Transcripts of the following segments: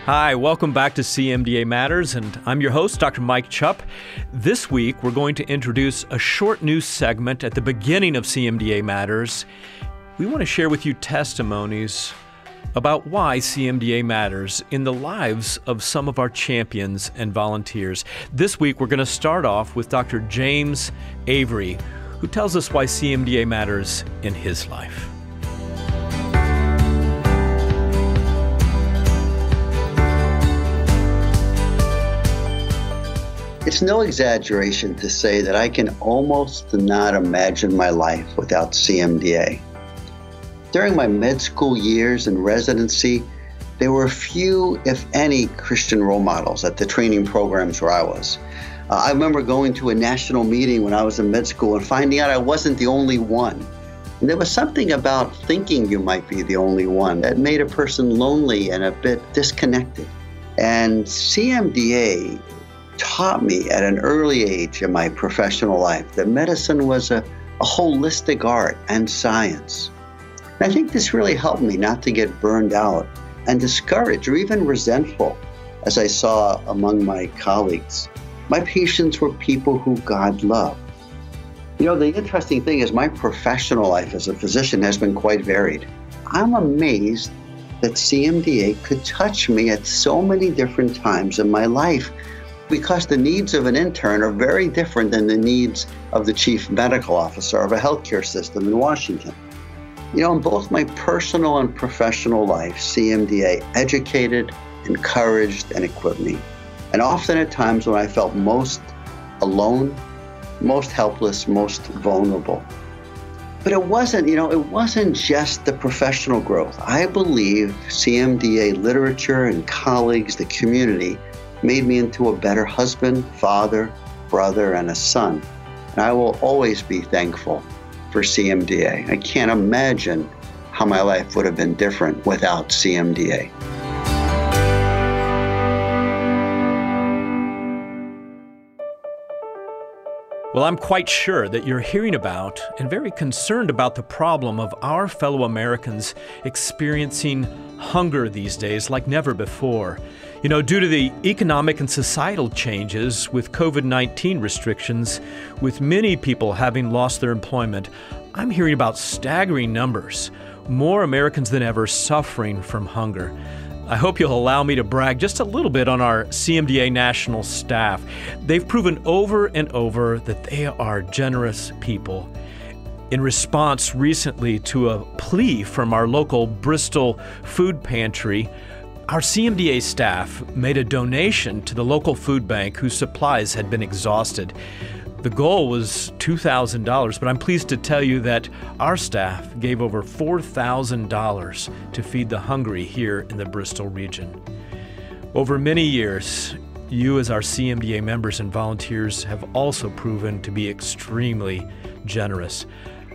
Hi, welcome back to CMDA Matters, and I'm your host, Dr. Mike Chupp. This week, we're going to introduce a short news segment at the beginning of CMDA Matters. We want to share with you testimonies about why CMDA matters in the lives of some of our champions and volunteers. This week, we're going to start off with Dr. James Avery, who tells us why CMDA matters in his life. It's no exaggeration to say that I can almost not imagine my life without CMDA. During my med school years and residency, there were few, if any, Christian role models at the training programs where I was. I remember going to a national meeting when I was in med school and finding out I wasn't the only one. And there was something about thinking you might be the only one that made a person lonely and a bit disconnected. And CMDA taught me at an early age in my professional life that medicine was a holistic art and science. And I think this really helped me not to get burned out and discouraged or even resentful, as I saw among my colleagues. My patients were people who God loved. You know, the interesting thing is my professional life as a physician has been quite varied. I'm amazed that CMDA could touch me at so many different times in my life, because the needs of an intern are very different than the needs of the chief medical officer of a healthcare system in Washington. You know, in both my personal and professional life, CMDA educated, encouraged, and equipped me. And often at times when I felt most alone, most helpless, most vulnerable. But it wasn't just the professional growth. I believe CMDA literature and colleagues, the community, made me into a better husband, father, brother, and a son. And I will always be thankful for CMDA. I can't imagine how my life would have been different without CMDA. Well, I'm quite sure that you're hearing about and very concerned about the problem of our fellow Americans experiencing hunger these days like never before. You know, due to the economic and societal changes with COVID-19 restrictions, with many people having lost their employment, I'm hearing about staggering numbers, more Americans than ever suffering from hunger. I hope you'll allow me to brag just a little bit on our CMDA national staff. They've proven over and over that they are generous people. In response recently to a plea from our local Bristol food pantry, our CMDA staff made a donation to the local food bank whose supplies had been exhausted. The goal was $2,000, but I'm pleased to tell you that our staff gave over $4,000 to feed the hungry here in the Bristol region. Over many years, you as our CMDA members and volunteers have also proven to be extremely generous.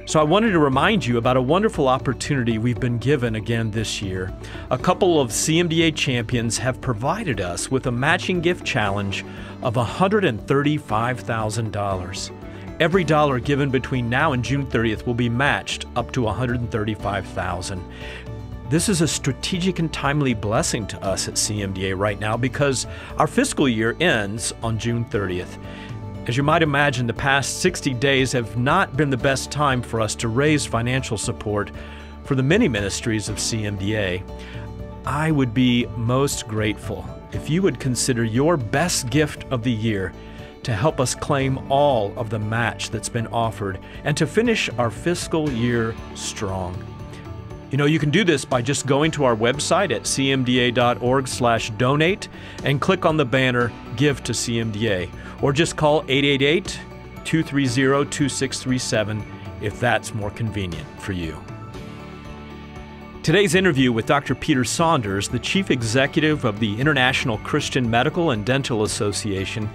So I wanted to remind you about a wonderful opportunity we've been given again this year. A couple of CMDA champions have provided us with a matching gift challenge of $135,000. Every dollar given between now and June 30th will be matched up to $135,000. This is a strategic and timely blessing to us at CMDA right now because our fiscal year ends on June 30th. As you might imagine, the past 60 days have not been the best time for us to raise financial support for the many ministries of CMDA. I would be most grateful if you would consider your best gift of the year to help us claim all of the match that's been offered and to finish our fiscal year strong. You know, you can do this by just going to our website at cmda.org/donate and click on the banner Give to CMDA, or just call 888-230-2637 if that's more convenient for you. Today's interview with Dr. Peter Saunders, the Chief Executive of the International Christian Medical and Dental Association,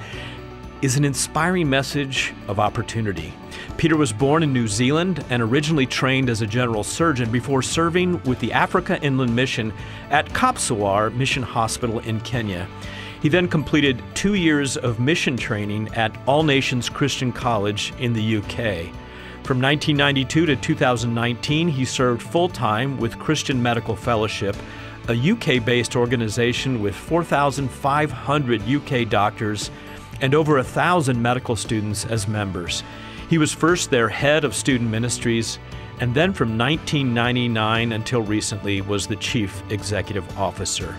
is an inspiring message of opportunity. Peter was born in New Zealand and originally trained as a general surgeon before serving with the Africa Inland Mission at Kapsawar Mission Hospital in Kenya. He then completed 2 years of mission training at All Nations Christian College in the UK. From 1992 to 2019, he served full-time with Christian Medical Fellowship, a UK-based organization with 4,500 UK doctors and over 1,000 medical students as members. He was first their head of student ministries, and then from 1999 until recently was the chief executive officer.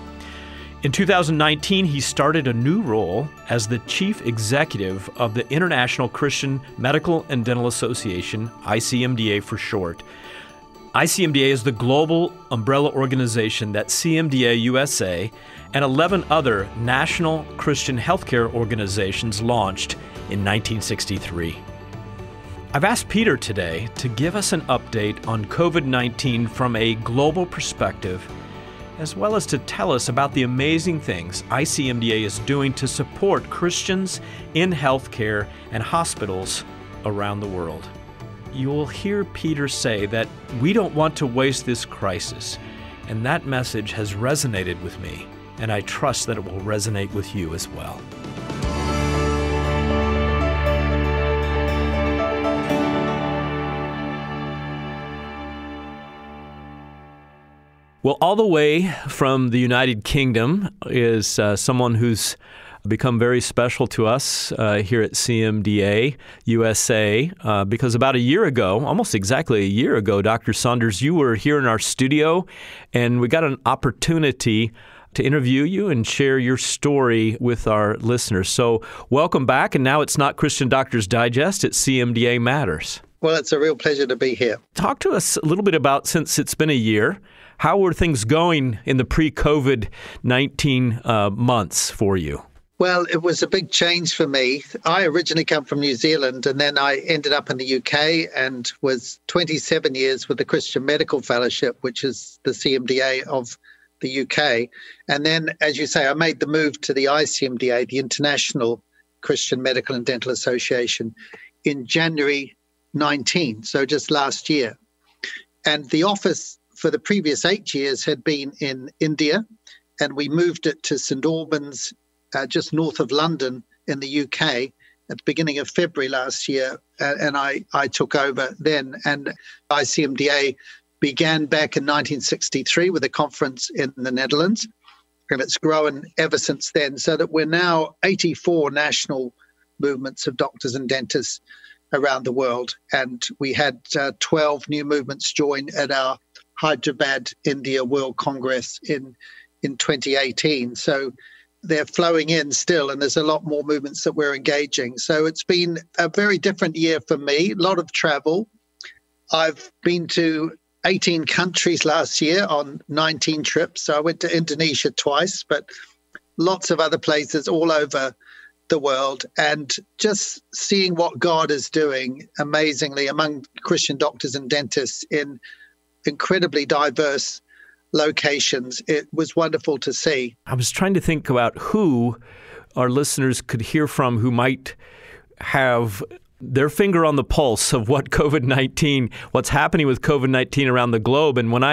In 2019, he started a new role as the chief executive of the International Christian Medical and Dental Association, ICMDA for short. ICMDA is the global umbrella organization that CMDA USA and 11 other national Christian healthcare organizations launched in 1963. I've asked Peter today to give us an update on COVID-19 from a global perspective, as well as to tell us about the amazing things ICMDA is doing to support Christians in healthcare and hospitals around the world. You'll hear Peter say that we don't want to waste this crisis, and that message has resonated with me, and I trust that it will resonate with you as well. Well, all the way from the United Kingdom is someone who's become very special to us here at CMDA USA because about a year ago, almost exactly a year ago, Dr. Saunders, you were here in our studio, and we got an opportunity to interview you and share your story with our listeners. So welcome back, and now it's not Christian Doctors Digest, it's CMDA Matters. Well, it's a real pleasure to be here. Talk to us a little bit about, since it's been a year, how were things going in the pre-COVID-19 months for you? Well, it was a big change for me. I originally come from New Zealand, and then I ended up in the UK and was 27 years with the Christian Medical Fellowship, which is the CMDA of the UK. And then, as you say, I made the move to the ICMDA, the International Christian Medical and Dental Association, in January 19, so just last year. And the office for the previous 8 years had been in India, and we moved it to St Albans, just north of London in the UK at the beginning of February last year, and I took over then. And ICMDA began back in 1963 with a conference in the Netherlands, and it's grown ever since then, so that we're now 84 national movements of doctors and dentists around the world. And we had 12 new movements join at our Hyderabad, India World Congress in 2018. So they're flowing in still, and there's a lot more movements that we're engaging. So it's been a very different year for me, a lot of travel. I've been to 18 countries last year on 19 trips. So I went to Indonesia twice, but lots of other places all over the world, and just seeing what God is doing amazingly among Christian doctors and dentists in incredibly diverse locations. It was wonderful to see. I was trying to think about who our listeners could hear from who might have their finger on the pulse of what what's happening with COVID-19 around the globe. And when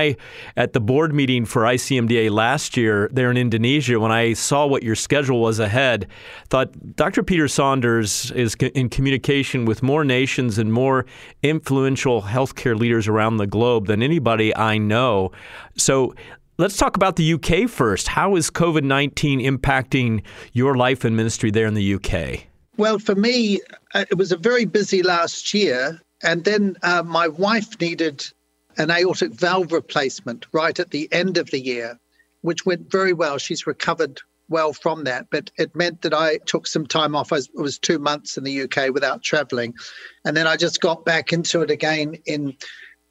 at the board meeting for ICMDA last year there in Indonesia, when I saw what your schedule was ahead, thought Dr. Peter Saunders is in communication with more nations and more influential healthcare leaders around the globe than anybody I know. So let's talk about the UK first. How is COVID-19 impacting your life and ministry there in the UK? Well, for me, it was a very busy last year. And then my wife needed an aortic valve replacement right at the end of the year, which went very well. She's recovered well from that. But it meant that I took some time off. It was 2 months in the UK without traveling. And then I just got back into it again in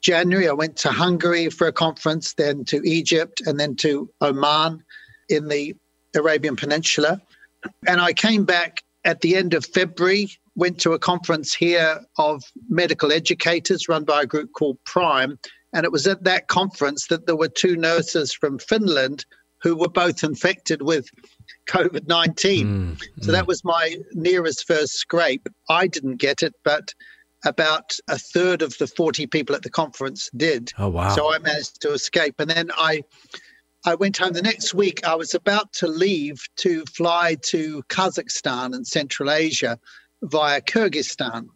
January. I went to Hungary for a conference, then to Egypt, and then to Oman in the Arabian Peninsula. And I came back at the end of February, went to a conference here of medical educators run by a group called Prime. And it was at that conference that there were 2 nurses from Finland who were both infected with COVID-19. So that was my nearest first scrape. I didn't get it, but about a third of the 40 people at the conference did. Oh, wow. So I managed to escape. And then I went home the next week. I was about to leave to fly to Kazakhstan in Central Asia via Kyrgyzstan.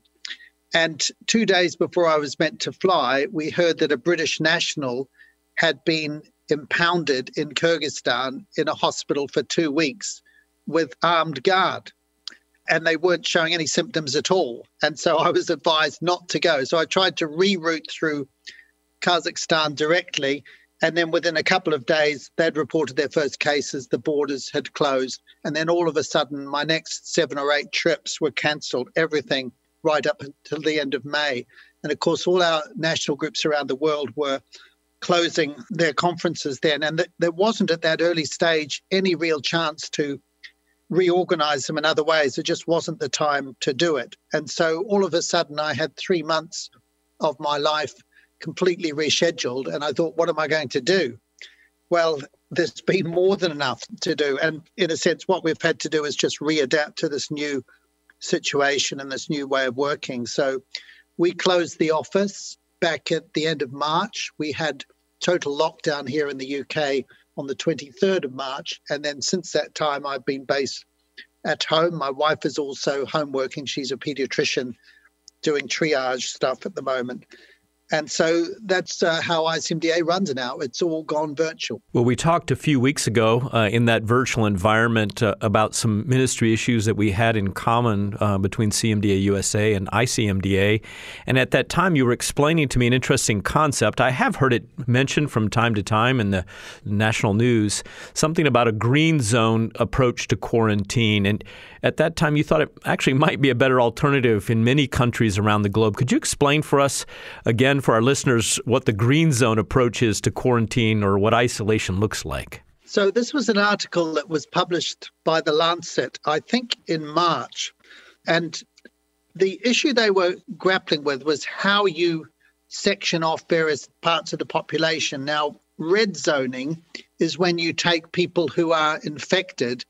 And 2 days before I was meant to fly, we heard that a British national had been impounded in Kyrgyzstan in a hospital for 2 weeks with armed guard. And they weren't showing any symptoms at all. And so I was advised not to go. So I tried to reroute through Kazakhstan directly. And then within a couple of days, they'd reported their first cases. The borders had closed. And then all of a sudden, my next 7 or 8 trips were cancelled, everything right up until the end of May. And of course, all our national groups around the world were closing their conferences then. And there wasn't at that early stage any real chance to reorganize them in other ways. It just wasn't the time to do it. And so all of a sudden I had 3 months of my life completely rescheduled. And I thought, what am I going to do? Well, there's been more than enough to do. And in a sense, what we've had to do is just readapt to this new situation and this new way of working. So we closed the office back at the end of March. We had total lockdown here in the UK on the 23rd of March. And then since that time, I've been based at home. My wife is also home working. She's a pediatrician doing triage stuff at the moment. And so that's how ICMDA runs now. It's all gone virtual. Well, we talked a few weeks ago in that virtual environment about some ministry issues that we had in common between CMDA USA and ICMDA. And at that time, you were explaining to me an interesting concept. I have heard it mentioned from time to time in the national news, something about a green zone approach to quarantine. And at that time, you thought it actually might be a better alternative in many countries around the globe. Could you explain for us, again, for our listeners, what the green zone approach is to quarantine or what isolation looks like? So this was an article that was published by The Lancet, I think in March. And the issue they were grappling with was how you section off various parts of the population. Now, red zoning is when you take people who are infected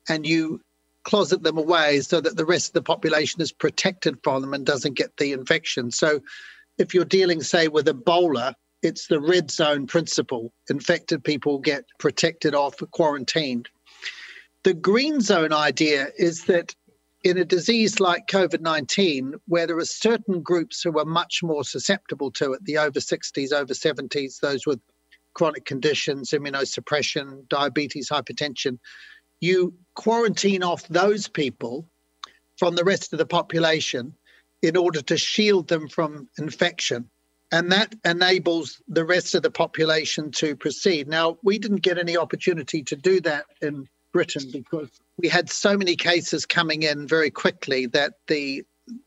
and you closet them away so that the rest of the population is protected from them and doesn't get the infection. So if you're dealing, say, with Ebola, it's the red zone principle. Infected people get protected off, quarantined. The green zone idea is that in a disease like COVID-19, where there are certain groups who are much more susceptible to it, the over 60s, over 70s, those with chronic conditions, immunosuppression, diabetes, hypertension, you quarantine off those people from the rest of the population in order to shield them from infection. And that enables the rest of the population to proceed. Now, we didn't get any opportunity to do that in Britain because we had so many cases coming in very quickly that the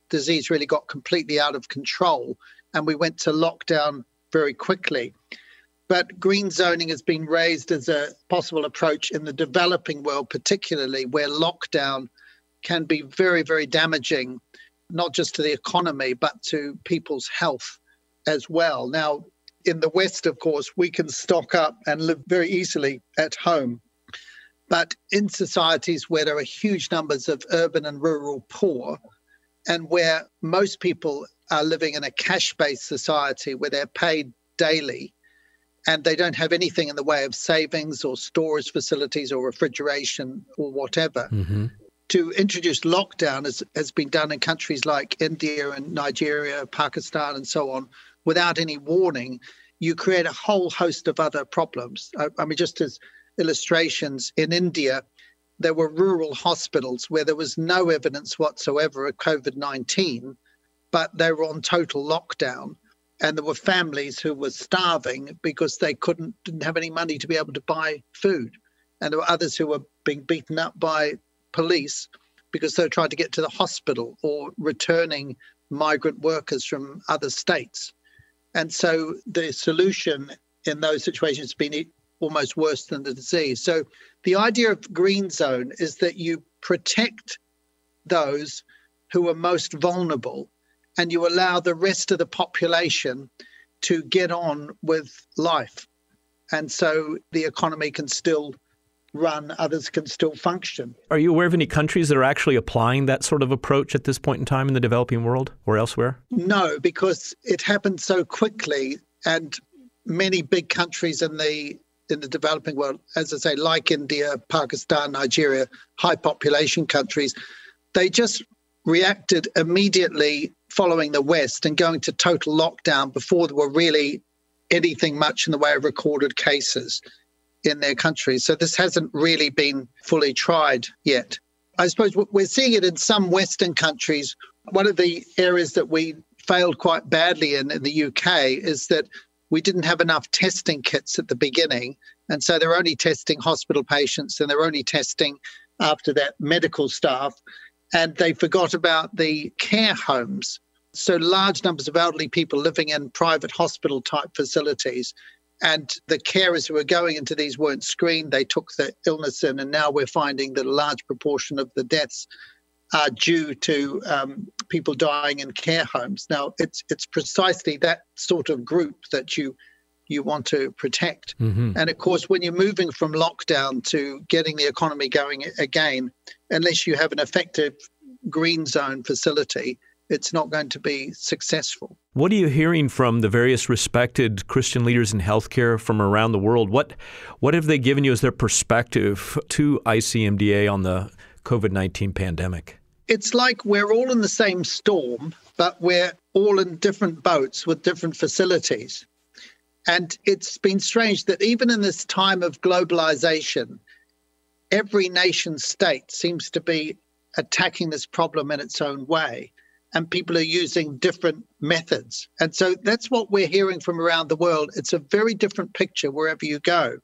disease really got completely out of control and we went to lockdown very quickly. But green zoning has been raised as a possible approach in the developing world, particularly where lockdown can be very, very damaging, not just to the economy, but to people's health as well. Now, in the West, of course, we can stock up and live very easily at home. But in societies where there are huge numbers of urban and rural poor, and where most people are living in a cash-based society where they're paid daily, and they don't have anything in the way of savings or storage facilities or refrigeration or whatever. Mm-hmm. To introduce lockdown has been done in countries like India and Nigeria, Pakistan and so on, without any warning. You create a whole host of other problems. Just as illustrations, in India, there were rural hospitals where there was no evidence whatsoever of COVID-19, but they were on total lockdown. And there were families who were starving because they didn't have any money to be able to buy food. And there were others who were being beaten up by police because they were trying to get to the hospital or returning migrant workers from other states. And so the solution in those situations has been almost worse than the disease. So the idea of green zone is that you protect those who are most vulnerable and you allow the rest of the population to get on with life. And so the economy can still run, others can still function. Are you aware of any countries that are actually applying that sort of approach at this point in time in the developing world or elsewhere? No, because it happened so quickly, and many big countries in the developing world, as I say, like India, Pakistan, Nigeria, high population countries, they just reacted immediately following the West and going to total lockdown before there were really anything much in the way of recorded cases in their country. So this hasn't really been fully tried yet. I suppose we're seeing it in some Western countries. One of the areas that we failed quite badly in the UK is that we didn't have enough testing kits at the beginning. And so they're only testing hospital patients and they're only testing after that medical staff. And they forgot about the care homes. So large numbers of elderly people living in private hospital type facilities. And the carers who were going into these weren't screened. They took the illness in. And now we're finding that a large proportion of the deaths are due to people dying in care homes. Now, it's precisely that sort of group that you want to protect. Mm-hmm. And of course, when you're moving from lockdown to getting the economy going again, unless you have an effective green zone facility, it's not going to be successful. What are you hearing from the various respected Christian leaders in healthcare from around the world? What have they given you as their perspective to ICMDA on the COVID-19 pandemic? It's like we're all in the same storm, but we're all in different boats with different facilities. And it's been strange that even in this time of globalization, every nation state seems to be attacking this problem in its own way. And people are using different methods. And so that's what we're hearing from around the world. It's a very different picture wherever you go.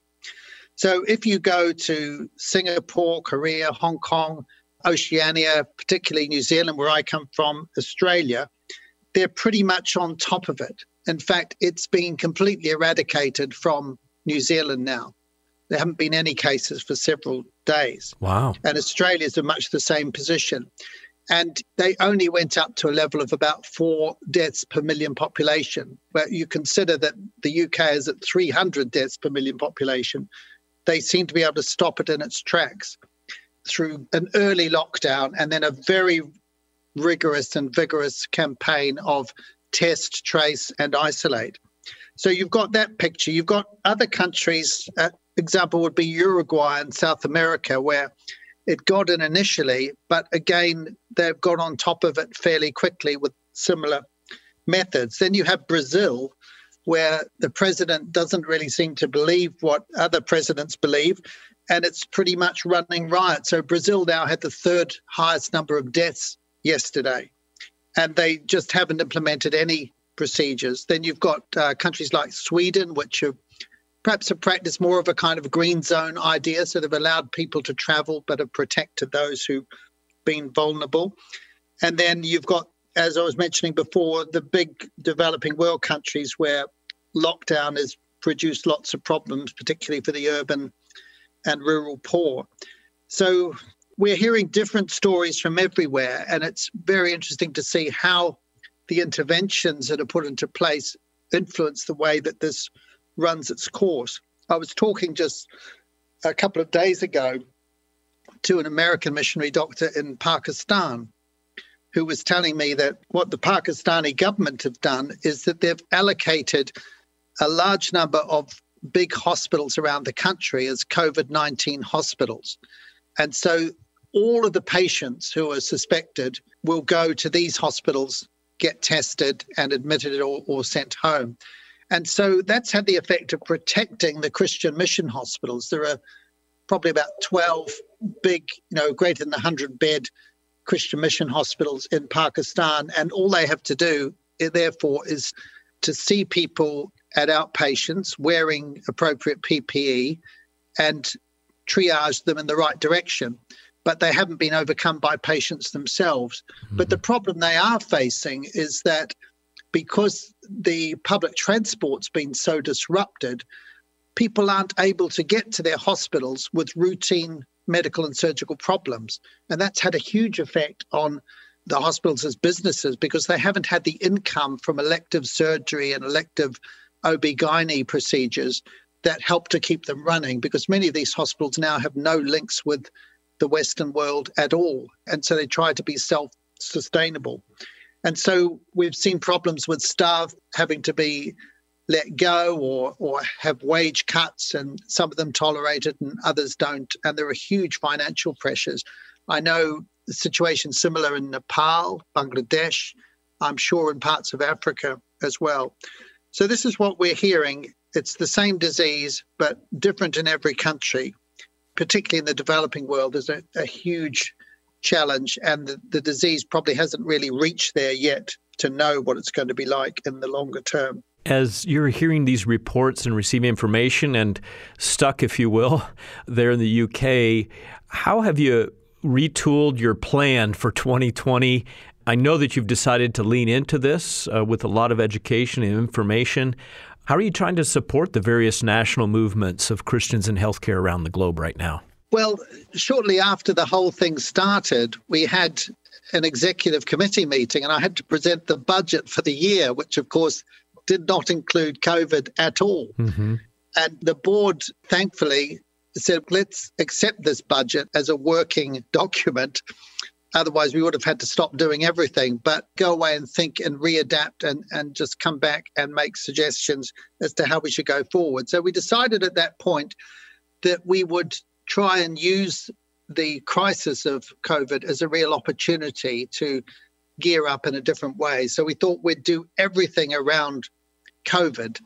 So if you go to Singapore, Korea, Hong Kong, Oceania, particularly New Zealand, where I come from, Australia, they're pretty much on top of it. In fact, it's been completely eradicated from New Zealand now. There haven't been any cases for several days. Wow. And Australia's in much the same position. And they only went up to a level of about 4 deaths per million population. But you consider that the UK is at 300 deaths per million population. They seem to be able to stop it in its tracks through an early lockdown and then a very rigorous and vigorous campaign of test, trace, and isolate. So you've got that picture. You've got other countries, example would be Uruguay and South America, where it got in initially, but again, they've got on top of it fairly quickly with similar methods. Then you have Brazil, where the president doesn't really seem to believe what other presidents believe, and it's pretty much running riot. So Brazil now had the 3rd highest number of deaths yesterday, and they just haven't implemented any procedures. Then you've got countries like Sweden, which are perhaps have practiced more of a kind of green zone idea. So they've allowed people to travel, but have protected those who've been vulnerable. And then you've got, as I was mentioning before, the big developing world countries where lockdown has produced lots of problems, particularly for the urban and rural poor. So we're hearing different stories from everywhere. And it's very interesting to see how the interventions that are put into place influence the way that this runs its course. I was talking just a couple of days ago to an American missionary doctor in Pakistan who was telling me that what the Pakistani government have done is that they've allocated a large number of big hospitals around the country as COVID-19 hospitals. And so all of the patients who are suspected will go to these hospitals, get tested and admitted or sent home. And so that's had the effect of protecting the Christian mission hospitals. There are probably about 12 big, greater than 100-bed Christian mission hospitals in Pakistan. And all they have to do, therefore, is to see people at outpatients wearing appropriate PPE and triage them in the right direction. But they haven't been overcome by patients themselves. Mm-hmm. But the problem they are facing is that because the public transport's been so disrupted, people aren't able to get to their hospitals with routine medical and surgical problems. And that's had a huge effect on the hospitals as businesses because they haven't had the income from elective surgery and elective OB-GYN procedures that help to keep them running, because many of these hospitals now have no links with the Western world at all. And so they try to be self-sustainable. And so we've seen problems with staff having to be let go or have wage cuts, and some of them tolerate it and others don't. And there are huge financial pressures. I know the situation similar in Nepal, Bangladesh, I'm sure in parts of Africa as well. So this is what we're hearing. It's the same disease, but different in every country, particularly in the developing world. There's a huge challenge, and the disease probably hasn't really reached there yet to know what it's going to be like in the longer term. As you're hearing these reports and receiving information and stuck, if you will, there in the UK, how have you retooled your plan for 2020? I know that you've decided to lean into this with a lot of education and information. How are you trying to support the various national movements of Christians in healthcare around the globe right now? Well, shortly after the whole thing started, we had an executive committee meeting, and I had to present the budget for the year, which, of course, did not include COVID at all. Mm-hmm. And the board, thankfully, said, let's accept this budget as a working document. Otherwise, we would have had to stop doing everything, but go away and think and readapt and just come back and make suggestions as to how we should go forward. So we decided at that point that we would try and use the crisis of COVID as a real opportunity to gear up in a different way. So we thought we'd do everything around COVID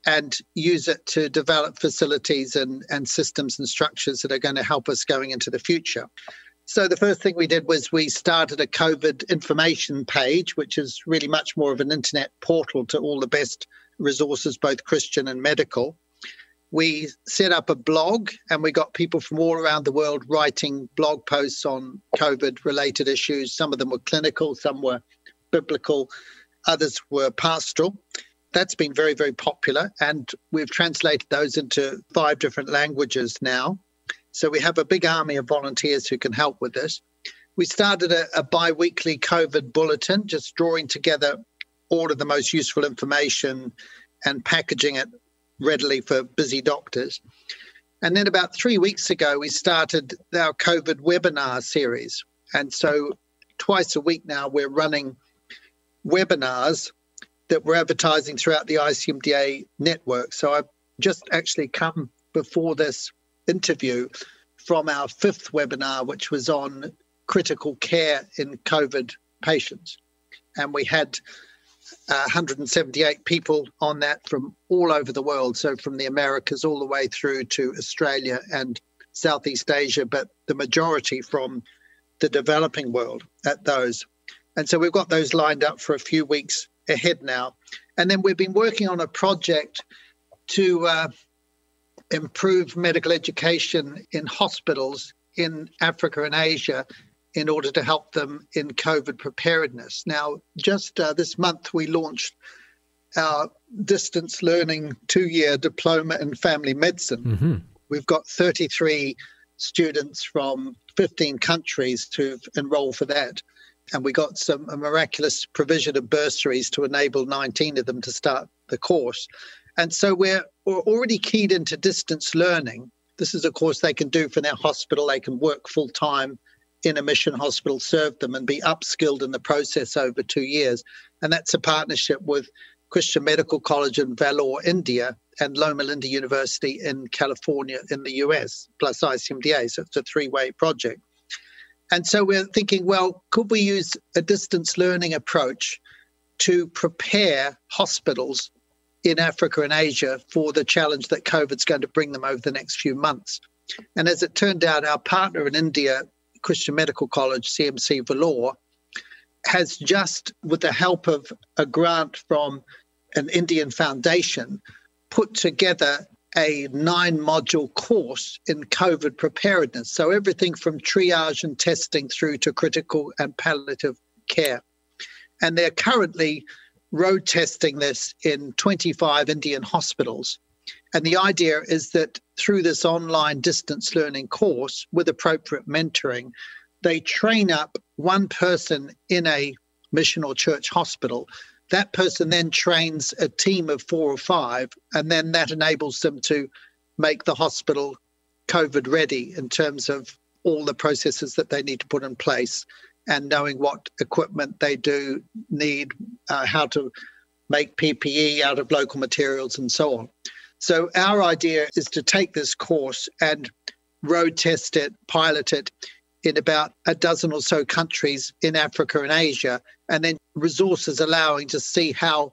and use it to develop facilities and systems and structures that are going to help us going into the future. So the first thing we did was we started a COVID information page, which is really much more of an internet portal to all the best resources, both Christian and medical. We set up a blog, and we got people from all around the world writing blog posts on COVID-related issues. Some of them were clinical, some were biblical, others were pastoral. That's been very, very popular, and we've translated those into 5 different languages now. So we have a big army of volunteers who can help with this. We started a bi-weekly COVID bulletin, just drawing together all of the most useful information and packaging it readily for busy doctors. And then about 3 weeks ago, we started our COVID webinar series. And so twice a week now, we're running webinars that we're advertising throughout the ICMDA network. So I've just actually come before this interview from our 5th webinar, which was on critical care in COVID patients. And we had 178 people on that from all over the world, so from the Americas all the way through to Australia and Southeast Asia, but the majority from the developing world at those. And so we've got those lined up for a few weeks ahead now. And then we've been working on a project to improve medical education in hospitals in Africa and Asia in order to help them in COVID preparedness. Now, just this month, we launched our distance learning 2-year diploma in family medicine. Mm-hmm. We've got 33 students from 15 countries who've enrolled for that. And we got a miraculous provision of bursaries to enable 19 of them to start the course. And so we're already keyed into distance learning. This is a course they can do from their hospital. They can work full-time in a mission hospital, serve them, and be upskilled in the process over 2 years. And that's a partnership with Christian Medical College in Vellore, India, and Loma Linda University in California in the US, plus ICMDA. So it's a 3-way project. And so we're thinking, well, could we use a distance learning approach to prepare hospitals in Africa and Asia for the challenge that COVID's going to bring them over the next few months? And as it turned out, our partner in India, Christian Medical College, CMC Vellore, has just, with the help of a grant from an Indian foundation, put together a 9-module course in COVID preparedness. So everything from triage and testing through to critical and palliative care. And they're currently road testing this in 25 Indian hospitals. And the idea is that through this online distance learning course with appropriate mentoring, they train up one person in a mission or church hospital. That person then trains a team of 4 or 5, and then that enables them to make the hospital COVID ready in terms of all the processes that they need to put in place and knowing what equipment they do need, how to make PPE out of local materials and so on. So our idea is to take this course and road test it, pilot it in about a dozen or so countries in Africa and Asia, and then resources allowing to see how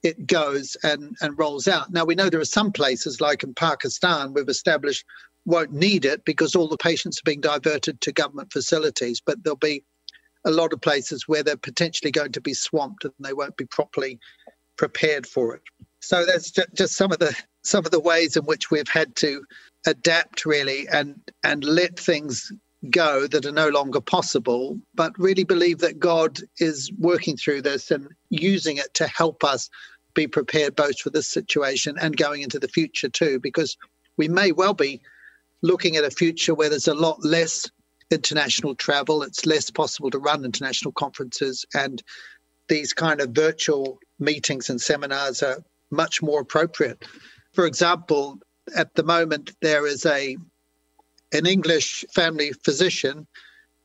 it goes and rolls out. Now, we know there are some places, like in Pakistan, we've established won't need it because all the patients are being diverted to government facilities, but there'll be a lot of places where they're potentially going to be swamped and they won't be properly prepared for it. So that's just some of the ways in which we've had to adapt, really, and let things go that are no longer possible, but really believe that God is working through this and using it to help us be prepared both for this situation and going into the future too, because we may well be looking at a future where there's a lot less international travel. It's less possible to run international conferences, and these kind of virtual meetings and seminars are much more appropriate. For example, at the moment, there is an English family physician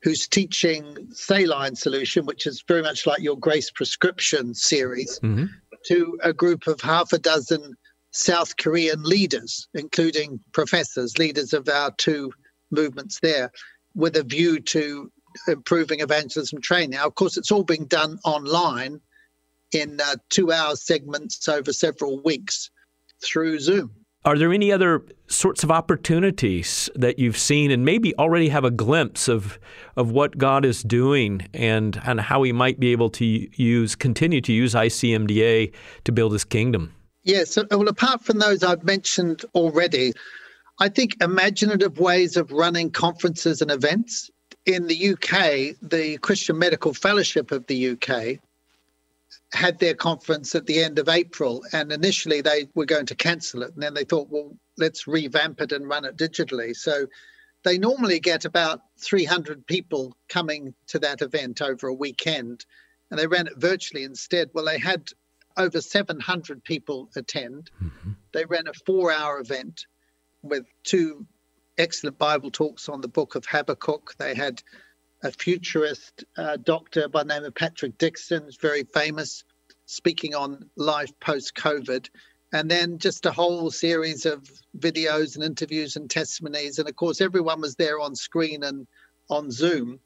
who's teaching saline solution, which is very much like your Grace Prescription series, to a group of half a dozen South Korean leaders, including professors, leaders of our two movements there, with a view to improving evangelism training. Now, of course, it's all being done online in 2-hour segments over several weeks through Zoom. Are there any other sorts of opportunities that you've seen and maybe already have a glimpse of what God is doing and how he might be able to continue to use ICMDA to build his kingdom? Yes. Well, apart from those I've mentioned already, I think imaginative ways of running conferences and events. In the UK, the Christian Medical Fellowship of the UK had their conference at the end of April, and initially they were going to cancel it, and then they thought, well, let's revamp it and run it digitally. So they normally get about 300 people coming to that event over a weekend, and they ran it virtually instead. Well, they had over 700 people attend. They ran a 4-hour event with 2 excellent Bible talks on the book of Habakkuk. They had a futurist doctor by the name of Patrick Dixon, who's very famous, speaking on life post-COVID, and then just a whole series of videos and interviews and testimonies. And of course, everyone was there on screen and on Zoom,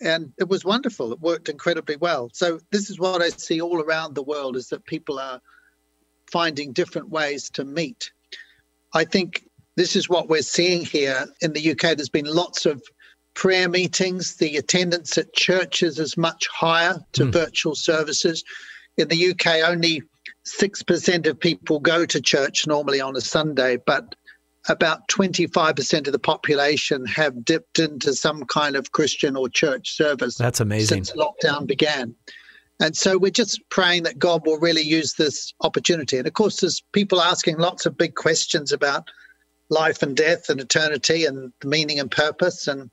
and it was wonderful. It worked incredibly well. So this is what I see all around the world, is that people are finding different ways to meet. I think this is what we're seeing here in the UK. There's been lots of prayer meetings. The attendance at churches is much higher to virtual services. In the UK, only 6% of people go to church normally on a Sunday, but about 25% of the population have dipped into some kind of Christian or church service. That's amazing. Since lockdown began. And so we're just praying that God will really use this opportunity. And of course, there's people asking lots of big questions about life and death and eternity and meaning and purpose, and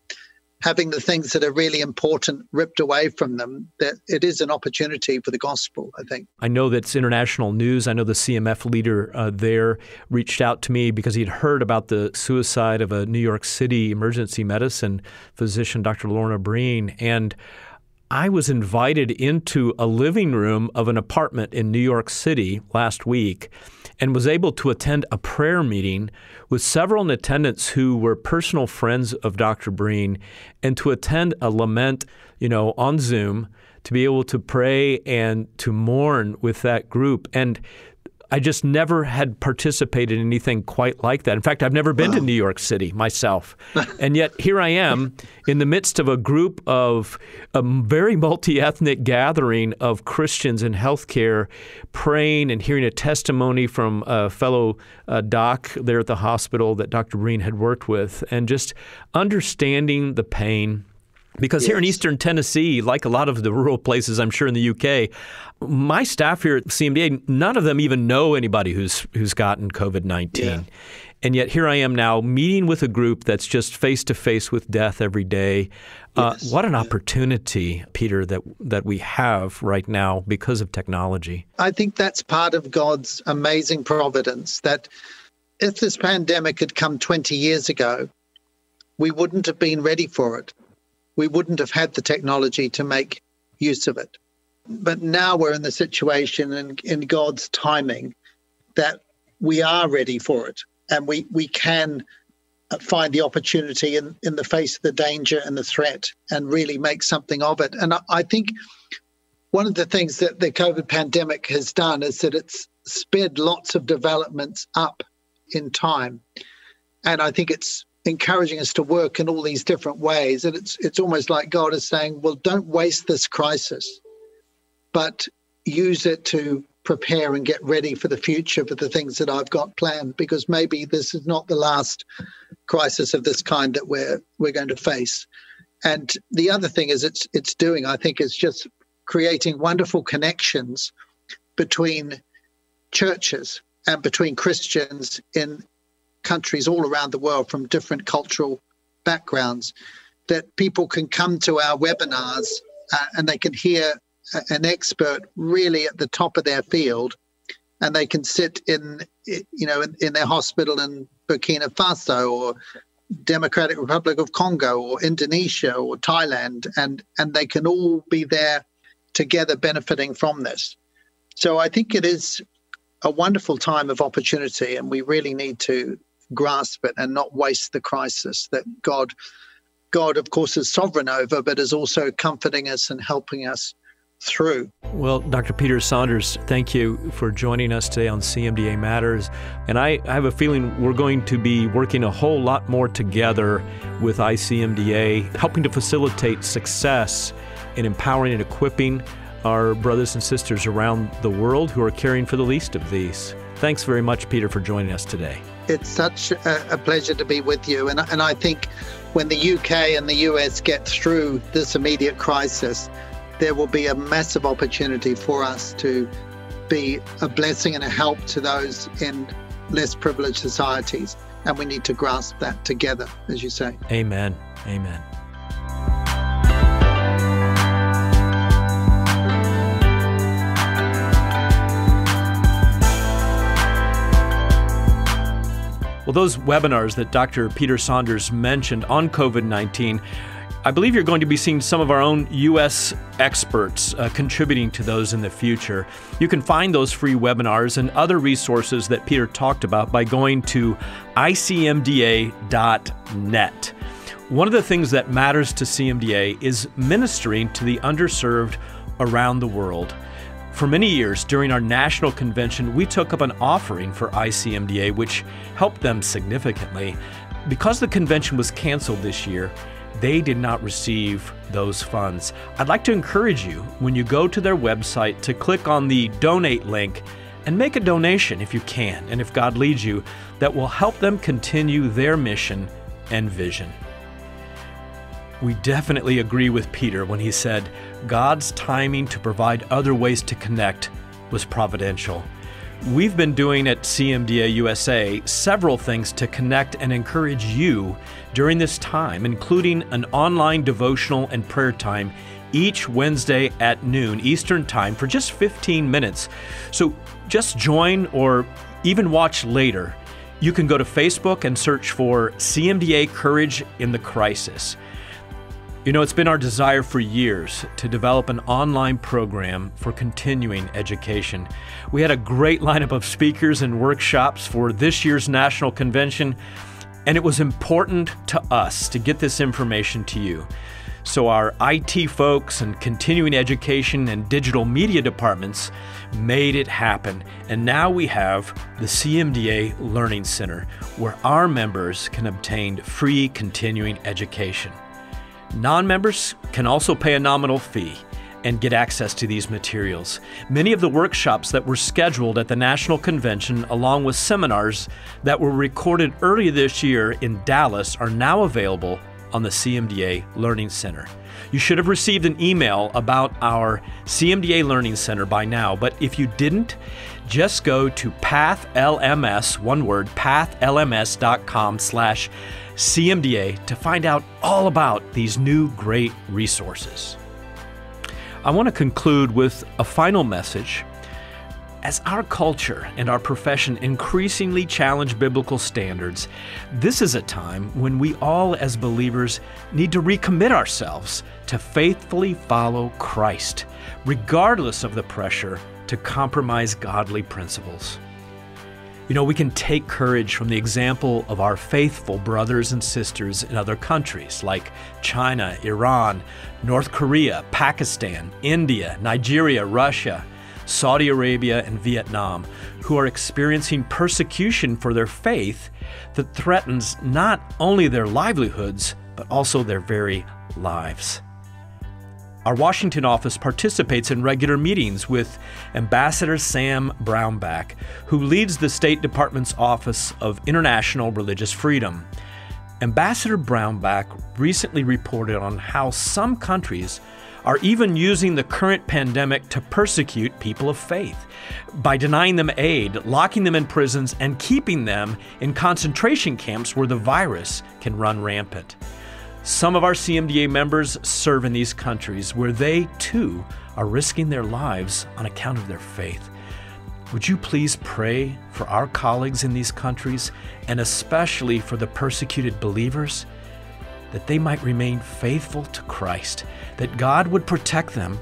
having the things that are really important ripped away from them, that it is an opportunity for the gospel, I think. I know that's international news. I know the CMF leader there reached out to me because he'd heard about the suicide of a New York City emergency medicine physician, Dr. Lorna Breen, and I was invited into a living room of an apartment in New York City last week and was able to attend a prayer meeting with several in attendance who were personal friends of Dr. Breen, and to attend a lament, on Zoom, to be able to pray and to mourn with that group. And I just never had participated in anything quite like that. In fact, I've never been to New York City myself. And yet here I am in the midst of a group of a very multi-ethnic gathering of Christians in healthcare, praying and hearing a testimony from a fellow doc there at the hospital that Dr. Breen had worked with, and just understanding the pain. Because here in Eastern Tennessee, like a lot of the rural places, I'm sure in the UK, my staff here at CMDA, none of them even know anybody who's gotten COVID-19. Yeah. And yet here I am now meeting with a group that's just face-to-face with death every day. What an opportunity, Peter, that we have right now because of technology. I think that's part of God's amazing providence, that if this pandemic had come 20 years ago, we wouldn't have been ready for it. We wouldn't have had the technology to make use of it. But now we're in the situation in God's timing that we are ready for it, and we can find the opportunity in the face of the danger and the threat and really make something of it. And I think one of the things that the COVID pandemic has done is that it's sped lots of developments up in time. And I think it's encouraging us to work in all these different ways. And it's almost like God is saying, well, don't waste this crisis, but use it to prepare and get ready for the future, for the things that I've got planned, because maybe this is not the last crisis of this kind that we're going to face. And the other thing is it's doing, I think, is just creating wonderful connections between churches and between Christians in countries all around the world from different cultural backgrounds, that people can come to our webinars and they can hear an expert really at the top of their field, and they can sit in their hospital in Burkina Faso or Democratic Republic of Congo or Indonesia or Thailand, and they can all be there together benefiting from this. So I think it is a wonderful time of opportunity, and we really need to grasp it and not waste the crisis that God, of course, is sovereign over, but is also comforting us and helping us through. Well, Dr. Peter Saunders, thank you for joining us today on CMDA Matters. And I have a feeling we're going to be working a whole lot more together with ICMDA, helping to facilitate success in empowering and equipping our brothers and sisters around the world who are caring for the least of these. Thanks very much, Peter, for joining us today. It's such a pleasure to be with you. And I think when the UK and the US get through this immediate crisis, there will be a massive opportunity for us to be a blessing and a help to those in less privileged societies. And we need to grasp that together, as you say. Amen. Amen. Well, those webinars that Dr. Peter Saunders mentioned on COVID-19, I believe you're going to be seeing some of our own U.S. experts contributing to those in the future. You can find those free webinars and other resources that Peter talked about by going to ICMDA.net. One of the things that matters to CMDA is ministering to the underserved around the world. For many years during our national convention, we took up an offering for ICMDA, which helped them significantly. Because the convention was canceled this year, they did not receive those funds. I'd like to encourage you, when you go to their website, to click on the donate link and make a donation if you can, and if God leads you, that will help them continue their mission and vision. We definitely agree with Peter when he said, God's timing to provide other ways to connect was providential. We've been doing at CMDA USA several things to connect and encourage you during this time, including an online devotional and prayer time each Wednesday at noon Eastern Time for just 15 minutes. So just join or even watch later. You can go to Facebook and search for CMDA Courage in the Crisis. You know, it's been our desire for years to develop an online program for continuing education. We had a great lineup of speakers and workshops for this year's National Convention, and it was important to us to get this information to you. So our IT folks and continuing education and digital media departments made it happen. And now we have the CMDA Learning Center, where our members can obtain free continuing education. Non-members can also pay a nominal fee and get access to these materials. Many of the workshops that were scheduled at the National Convention, along with seminars that were recorded earlier this year in Dallas, are now available on the CMDA Learning Center. You should have received an email about our CMDA Learning Center by now, but if you didn't, just go to pathlms, one word, pathlms.com/CMDA to find out all about these new great resources. I want to conclude with a final message. As our culture and our profession increasingly challenge biblical standards, this is a time when we all as believers need to recommit ourselves to faithfully follow Christ, regardless of the pressure to compromise godly principles. You know, we can take courage from the example of our faithful brothers and sisters in other countries like China, Iran, North Korea, Pakistan, India, Nigeria, Russia, Saudi Arabia, and Vietnam, who are experiencing persecution for their faith that threatens not only their livelihoods, but also their very lives. Our Washington office participates in regular meetings with Ambassador Sam Brownback, who leads the State Department's Office of International Religious Freedom. Ambassador Brownback recently reported on how some countries are even using the current pandemic to persecute people of faith by denying them aid, locking them in prisons, and keeping them in concentration camps where the virus can run rampant. Some of our CMDA members serve in these countries where they, too, are risking their lives on account of their faith. Would you please pray for our colleagues in these countries, and especially for the persecuted believers, that they might remain faithful to Christ, that God would protect them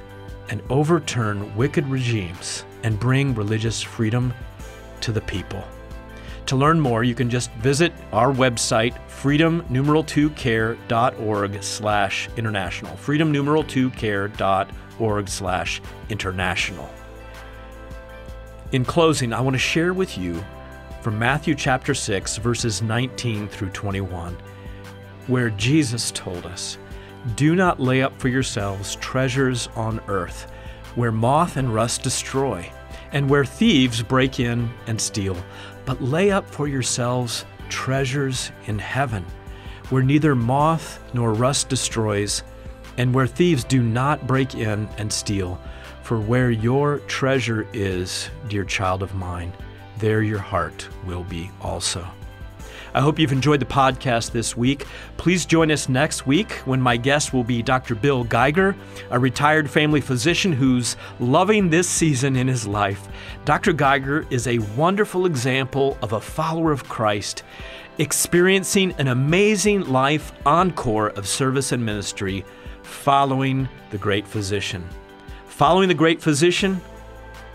and overturn wicked regimes and bring religious freedom to the people. To learn more, you can just visit our website, freedom2care.org/international, freedom2care.org/international. In closing, I want to share with you from Matthew chapter 6, verses 19 through 21, where Jesus told us, "Do not lay up for yourselves treasures on earth, where moth and rust destroy, and where thieves break in and steal. But lay up for yourselves treasures in heaven, where neither moth nor rust destroys, and where thieves do not break in and steal. For where your treasure is, dear child of mine, there your heart will be also." I hope you've enjoyed the podcast this week. Please join us next week when my guest will be Dr. Bill Geiger, a retired family physician who's loving this season in his life. Dr. Geiger is a wonderful example of a follower of Christ, experiencing an amazing life encore of service and ministry following the great physician. Following the great physician,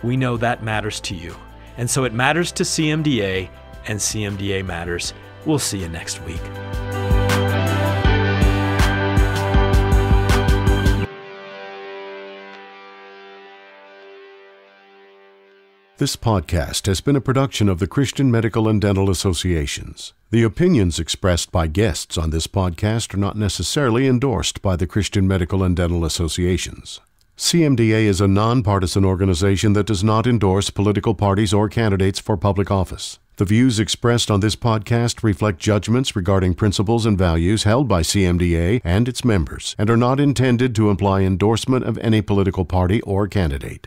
we know that matters to you. And so it matters to CMDA, and CMDA matters. We'll see you next week. This podcast has been a production of the Christian Medical and Dental Associations. The opinions expressed by guests on this podcast are not necessarily endorsed by the Christian Medical and Dental Associations. CMDA is a nonpartisan organization that does not endorse political parties or candidates for public office. The views expressed on this podcast reflect judgments regarding principles and values held by CMDA and its members and are not intended to imply endorsement of any political party or candidate.